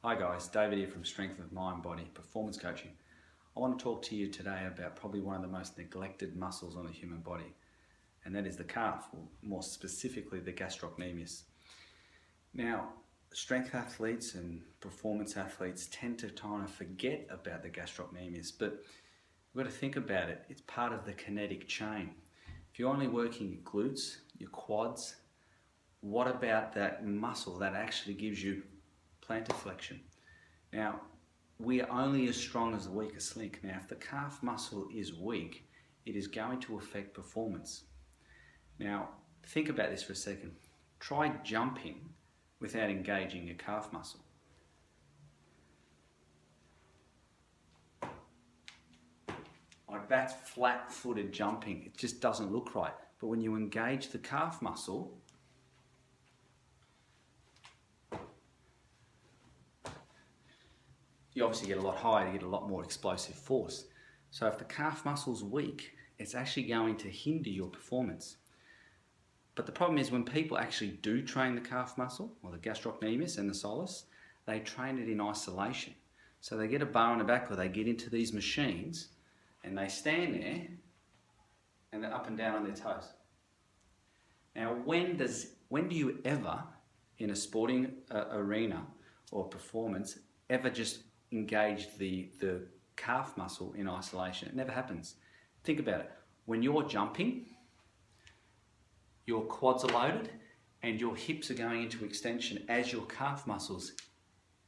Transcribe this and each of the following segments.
Hi guys, David here from Strength of Mind Body Performance Coaching. I want to talk to you today about probably one of the most neglected muscles on the human body, and that is the calf, or more specifically the gastrocnemius. Now, strength athletes and performance athletes tend to kind of forget about the gastrocnemius, but we've got to think about it. It's part of the kinetic chain. If you're only working your glutes, your quads, what about that muscle that actually gives you plantar flexion? Now, we are only as strong as the weakest link. Now, if the calf muscle is weak, it is going to affect performance. Now, think about this for a second. Try jumping without engaging your calf muscle. Like, that's flat-footed jumping. It just doesn't look right. But when you engage the calf muscle, you obviously get a lot higher, you get a lot more explosive force. So if the calf muscle's weak, it's actually going to hinder your performance. But the problem is when people actually do train the calf muscle, or the gastrocnemius and the soleus, they train it in isolation. So they get a bar on the back, or they get into these machines and they stand there and they're up and down on their toes. Now, when do you ever, in a sporting arena or performance, ever just engage the calf muscle in isolation? It never happens. Think about it. When you're jumping, your quads are loaded and your hips are going into extension as your calf muscles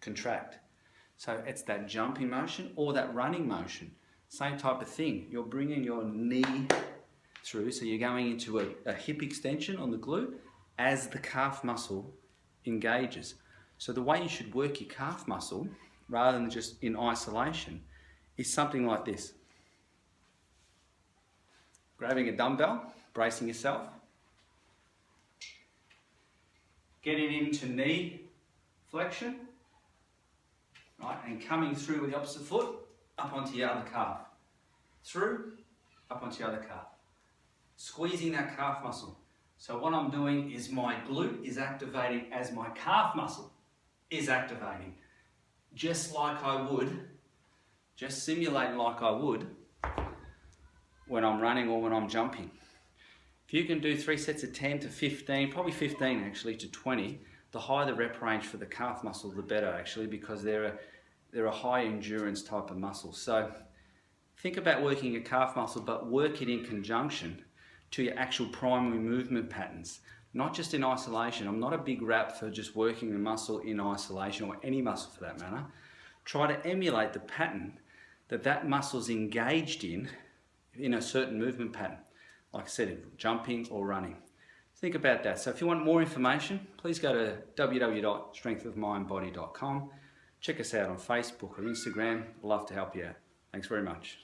contract. So it's that jumping motion or that running motion. Same type of thing. You're bringing your knee through, so you're going into a hip extension on the glute as the calf muscle engages. So the way you should work your calf muscle, rather than just in isolation, is something like this. Grabbing a dumbbell, bracing yourself, getting into knee flexion, right, and coming through with the opposite foot, up onto your other calf. Through, up onto your other calf. Squeezing that calf muscle. So what I'm doing is my glute is activating as my calf muscle is activating. Just like I would, just simulating like I would when I'm running or when I'm jumping. If you can do 3 sets of 10 to 15, probably 15 actually to 20, the higher the rep range for the calf muscle, the better actually, because they're a high endurance type of muscle. So think about working your calf muscle, but work it in conjunction to your actual primary movement patterns, not just in isolation. I'm not a big rap for just working the muscle in isolation, or any muscle for that matter. Try to emulate the pattern that muscle's engaged in a certain movement pattern. Like I said, jumping or running. Think about that. So if you want more information, please go to www.strengthofmindbody.com. Check us out on Facebook or Instagram. I'd love to help you out. Thanks very much.